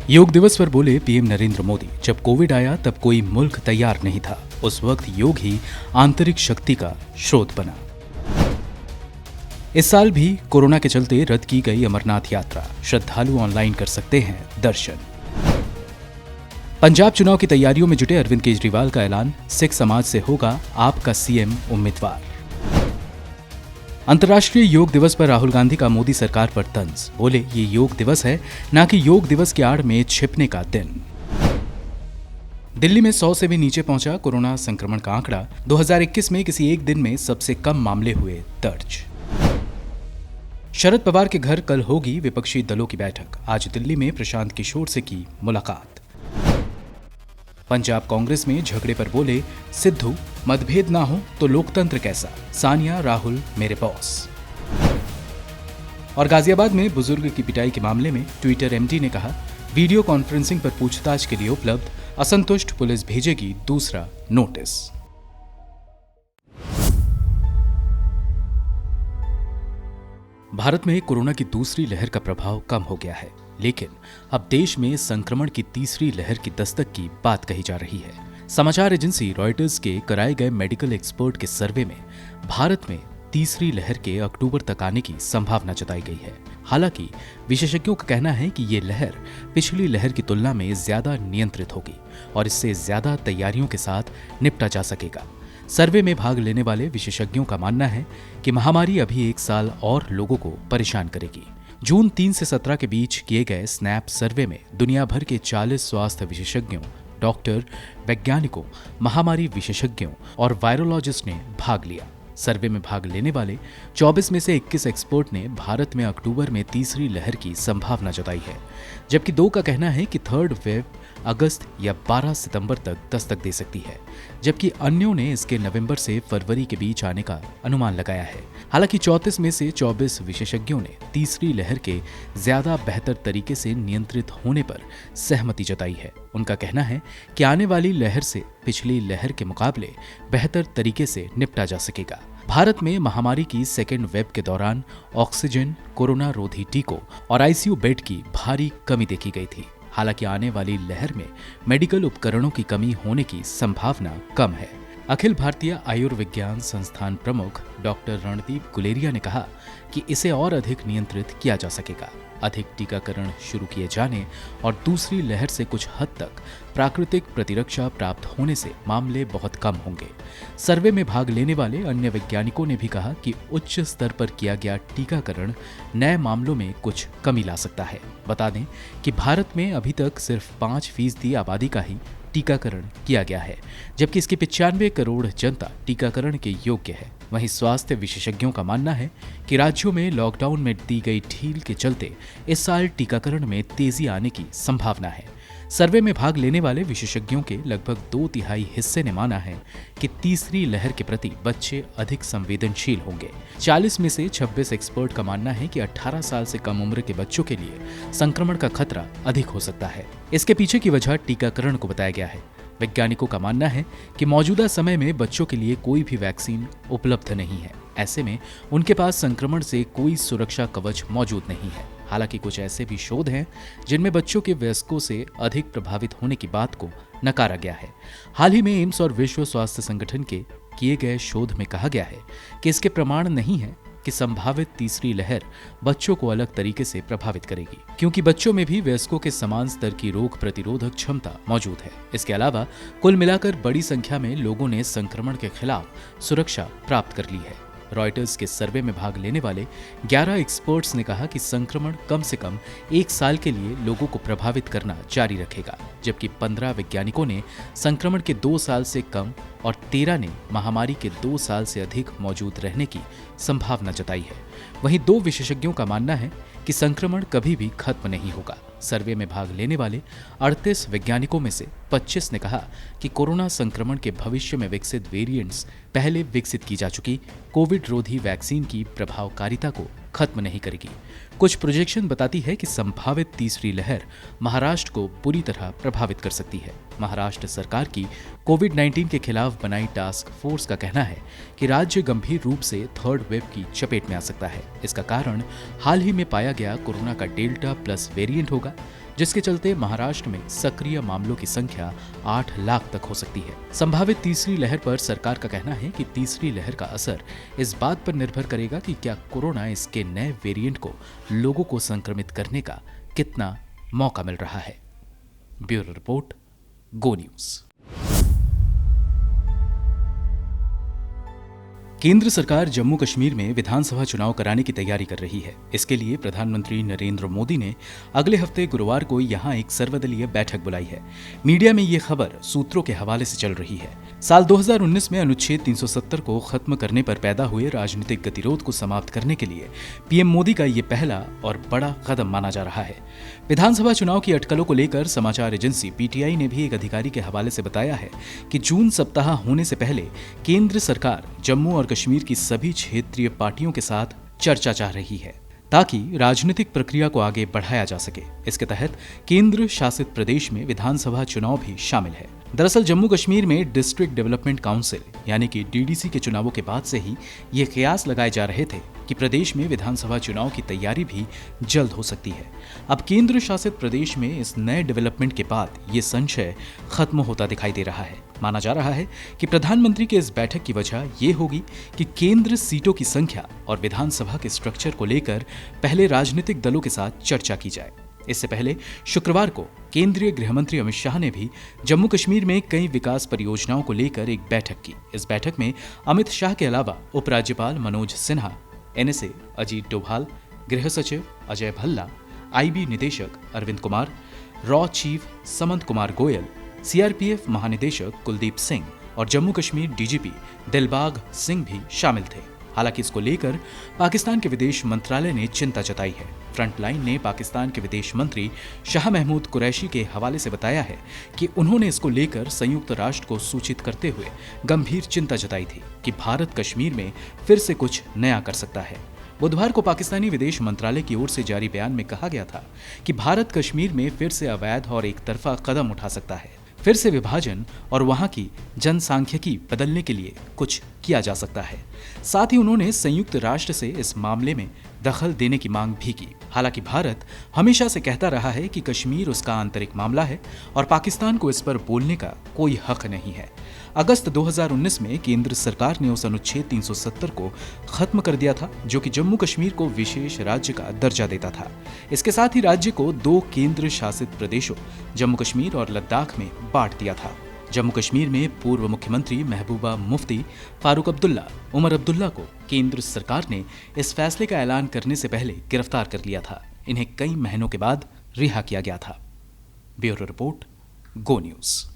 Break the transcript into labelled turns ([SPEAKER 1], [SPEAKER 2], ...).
[SPEAKER 1] योग दिवस पर बोले पीएम नरेंद्र मोदी, जब कोविड आया तब कोई मुल्क तैयार नहीं था। उस वक्त योग ही आंतरिक शक्ति का स्रोत बना। इस साल भी कोरोना के चलते रद्द की गई अमरनाथ यात्रा, श्रद्धालु ऑनलाइन कर सकते हैं दर्शन। पंजाब चुनाव की तैयारियों में जुटे अरविंद केजरीवाल का ऐलान, सिख समाज से होगा आपका सीएम उम्मीदवार। अंतर्राष्ट्रीय योग दिवस पर राहुल गांधी का मोदी सरकार पर तंज, बोले ये योग दिवस है, ना कि योग दिवस की आड़ में छिपने का दिन। दिल्ली में 100 से भी नीचे पहुंचा कोरोना संक्रमण का आंकड़ा, 2021 में किसी एक दिन में सबसे कम मामले हुए दर्ज। शरद पवार के घर कल होगी विपक्षी दलों की बैठक, आज दिल्ली में प्रशांत किशोर से की मुलाकात। पंजाब कांग्रेस में झगड़े पर बोले सिद्धू, मतभेद ना हो तो लोकतंत्र कैसा, सानिया राहुल मेरे बॉस। और गाजियाबाद में बुजुर्ग की पिटाई के मामले में ट्विटर एमडी ने कहा, वीडियो कॉन्फ्रेंसिंग पर पूछताछ के लिए उपलब्ध, असंतुष्ट पुलिस भेजेगी दूसरा नोटिस। भारत में कोरोना की दूसरी लहर का प्रभाव कम हो गया है, लेकिन अब देश में संक्रमण की तीसरी लहर की दस्तक की बात कही जा रही है। समाचार एजेंसी रॉयटर्स के कराए गए मेडिकल एक्सपर्ट के सर्वे में भारत में तीसरी लहर के अक्टूबर तक आने की संभावना जताई गई है। हालांकि विशेषज्ञों का कहना है कि ये लहर पिछली लहर की तुलना में ज्यादा नियंत्रित होगी और इससे ज्यादा तैयारियों के साथ निपटा जा सकेगा। सर्वे में भाग लेने वाले विशेषज्ञों का मानना है कि महामारी अभी 1 साल और लोगों को परेशान करेगी। जून 3 से 17 के बीच किए गए स्नैप सर्वे में दुनिया भर के 40 स्वास्थ्य विशेषज्ञों, डॉक्टर, वैज्ञानिकों, महामारी विशेषज्ञों और वायरोलॉजिस्ट ने भाग लिया। सर्वे में भाग लेने वाले 24 में से 21 एक्सपर्ट ने भारत में अक्टूबर में तीसरी लहर की संभावना जताई है, जबकि 2 का कहना है कि थर्ड वेव अगस्त या 12 सितंबर तक दस्तक दे सकती है, जबकि अन्यों ने इसके नवंबर से फरवरी के बीच आने का अनुमान लगाया है। हालांकि 34 में से 24 विशेषज्ञों ने तीसरी लहर के ज्यादा बेहतर तरीके से नियंत्रित होने पर सहमति जताई है। उनका कहना है कि आने वाली लहर से पिछली लहर के मुकाबले बेहतर तरीके से निपटा जा सकेगा। भारत में महामारी की सेकेंड वेव के दौरान ऑक्सीजन, कोरोना रोधी टीकों और आईसीयू बेड की भारी कमी देखी गई थी। हालांकि आने वाली लहर में मेडिकल उपकरणों की कमी होने की संभावना कम है। अखिल भारतीय आयुर्विज्ञान संस्थान प्रमुख डॉक्टर रणदीप गुलेरिया ने कहा कि इसे और अधिक नियंत्रित किया जा सकेगा। अधिक टीकाकरण शुरू किए जाने और दूसरी लहर से कुछ हद तक प्राकृतिक प्रतिरक्षा प्राप्त होने से मामले बहुत कम होंगे। सर्वे में भाग लेने वाले अन्य वैज्ञानिकों ने भी कहा कि उच्च स्तर पर किया गया टीकाकरण नए मामलों में कुछ कमी ला सकता है। बता दें कि भारत में अभी तक सिर्फ 5% आबादी का ही टीकाकरण किया गया है, जबकि इसकी 95 करोड़ जनता टीकाकरण के योग्य है। वहीं स्वास्थ्य विशेषज्ञों का मानना है कि राज्यों में लॉकडाउन में दी गई ढील के चलते इस साल टीकाकरण में तेजी आने की संभावना है। सर्वे में भाग लेने वाले विशेषज्ञों के लगभग 2/3 हिस्से ने माना है कि तीसरी लहर के प्रति बच्चे अधिक संवेदनशील होंगे। 40 में से 26 एक्सपर्ट का मानना है कि 18 साल से कम उम्र के बच्चों के लिए संक्रमण का खतरा अधिक हो सकता है। इसके पीछे की वजह टीकाकरण को बताया गया है। वैज्ञानिकों का मानना है कि मौजूदा समय में बच्चों के लिए कोई भी वैक्सीन उपलब्ध नहीं है। ऐसे में उनके पास संक्रमण से कोई सुरक्षा कवच मौजूद नहीं है। हालांकि कुछ ऐसे भी शोध हैं जिनमें बच्चों के वयस्कों से अधिक प्रभावित होने की बात को नकारा गया है। हाल ही में एम्स और विश्व स्वास्थ्य संगठन के किए गए शोध में कहा गया है कि इसके प्रमाण नहीं है कि संभावित तीसरी लहर बच्चों को अलग तरीके से प्रभावित करेगी, क्योंकि बच्चों में भी वयस्कों के समान स्तर की रोग प्रतिरोधक क्षमता मौजूद है। इसके अलावा कुल मिलाकर बड़ी संख्या में लोगों ने संक्रमण के खिलाफ सुरक्षा प्राप्त कर ली है। रॉयटर्स के सर्वे में भाग लेने वाले 11 एक्सपर्ट्स ने कहा कि संक्रमण कम से कम 1 साल के लिए लोगों को प्रभावित करना जारी रखेगा, जबकि 15 वैज्ञानिकों ने संक्रमण के 2 साल से कम और 13 ने महामारी के 2 साल से अधिक मौजूद रहने की संभावना जताई है। वहीं 2 विशेषज्ञों का मानना है कि संक्रमण कभी भी खत्म नहीं होगा। सर्वे में भाग लेने वाले 38 वैज्ञानिकों में से 25 ने कहा कि कोरोना संक्रमण के भविष्य में विकसित वेरिएंट्स पहले विकसित की जा चुकी कोविड रोधी वैक्सीन की प्रभावकारिता को खत्म नहीं करेगी। कुछ प्रोजेक्शन बताती है कि संभावित तीसरी लहर महाराष्ट्र को बुरी तरह प्रभावित कर सकती है। महाराष्ट्र सरकार की कोविड-19 के खिलाफ बनाई टास्क फोर्स का कहना है कि राज्य गंभीर रूप से थर्ड वेव की चपेट में आ सकता है। इसका कारण हाल ही में पाया गया कोरोना का डेल्टा प्लस वेरिएंट होगा। जिसके चलते महाराष्ट्र में सक्रिय मामलों की संख्या 8 लाख तक हो सकती है। संभावित तीसरी लहर पर सरकार का कहना है कि तीसरी लहर का असर इस बात पर निर्भर करेगा कि क्या कोरोना इसके नए वेरिएंट को लोगों को संक्रमित करने का कितना मौका मिल रहा है। ब्यूरो रिपोर्ट, गो न्यूज। केंद्र सरकार जम्मू कश्मीर में विधानसभा चुनाव कराने की तैयारी कर रही है। इसके लिए प्रधानमंत्री नरेंद्र मोदी ने अगले हफ्ते गुरुवार को यहां एक सर्वदलीय बैठक बुलाई है। मीडिया में ये खबर सूत्रों के हवाले से चल रही है। साल 2019 में अनुच्छेद 370 को खत्म करने पर पैदा हुए राजनीतिक गतिरोध को समाप्त करने के लिए पीएम मोदी का ये पहला और बड़ा कदम माना जा रहा है। विधानसभा चुनाव की अटकलों को लेकर समाचार एजेंसी पीटीआई ने भी एक अधिकारी के हवाले से बताया है कि जून सप्ताह होने से पहले केंद्र सरकार जम्मू और कश्मीर की सभी क्षेत्रीय पार्टियों के साथ चर्चा चाह रही है ताकि राजनीतिक प्रक्रिया को आगे बढ़ाया जा सके। इसके तहत केंद्र शासित प्रदेश में विधानसभा चुनाव भी शामिल है। दरअसल जम्मू कश्मीर में डिस्ट्रिक्ट डेवलपमेंट काउंसिल यानी कि डीडीसी के चुनावों के बाद से ही ये कयास लगाए जा रहे थे कि प्रदेश में विधानसभा चुनाव की तैयारी भी जल्द हो सकती है। अब केंद्र शासित प्रदेश में इस नए डेवलपमेंट के बाद ये संशय खत्म होता दिखाई दे रहा है। माना जा रहा है कि प्रधानमंत्री के इस बैठक की वजह ये होगी कि केंद्र सीटों की संख्या और विधानसभा के स्ट्रक्चर को लेकर पहले राजनीतिक दलों के साथ चर्चा की जाए। इससे पहले शुक्रवार को केंद्रीय गृह मंत्री अमित शाह ने भी जम्मू कश्मीर में कई विकास परियोजनाओं को लेकर एक बैठक की। इस बैठक में अमित शाह के अलावा उपराज्यपाल मनोज सिन्हा, एनएसए अजीत डोभाल, गृह सचिव अजय भल्ला, आईबी निदेशक अरविंद कुमार, रॉ चीफ समंत कुमार गोयल, सीआरपीएफ महानिदेशक कुलदीप सिंह और जम्मू कश्मीर डीजीपी दिलबाग सिंह भी शामिल थे। हालांकि इसको लेकर पाकिस्तान के विदेश मंत्रालय ने चिंता जताई है। फ्रंटलाइन ने पाकिस्तान के विदेश मंत्री शाह महमूद कुरैशी के हवाले से बताया है कि उन्होंने इसको लेकर संयुक्त राष्ट्र को सूचित करते हुए गंभीर चिंता जताई थी कि भारत कश्मीर में फिर से कुछ नया कर सकता है। बुधवार को पाकिस्तानी विदेश मंत्रालय की ओर से जारी बयान में कहा गया था कि भारत कश्मीर में फिर से अवैध और एक तरफा कदम उठा सकता है। फिर से विभाजन और वहां की जनसांख्यिकी बदलने के लिए कुछ किया जा सकता है। साथ ही उन्होंने संयुक्त राष्ट्र से इस मामले में दखल देने की मांग भी की। हालांकि भारत हमेशा से कहता रहा है कि कश्मीर उसका आंतरिक मामला है और पाकिस्तान को इस पर बोलने का कोई हक नहीं है। अगस्त 2019 में केंद्र सरकार ने उस अनुच्छेद 370 को खत्म कर दिया था जो कि जम्मू कश्मीर को विशेष राज्य का दर्जा देता था। इसके साथ ही राज्य को 2 केंद्र शासित प्रदेशों जम्मू कश्मीर और लद्दाख में बांट दिया था। जम्मू कश्मीर में पूर्व मुख्यमंत्री महबूबा मुफ्ती, फारूक अब्दुल्ला, उमर अब्दुल्ला को केंद्र सरकार ने इस फैसले का ऐलान करने से पहले गिरफ्तार कर लिया था। इन्हें कई महीनों के बाद रिहा किया गया था। ब्यूरो रिपोर्ट, गो न्यूज।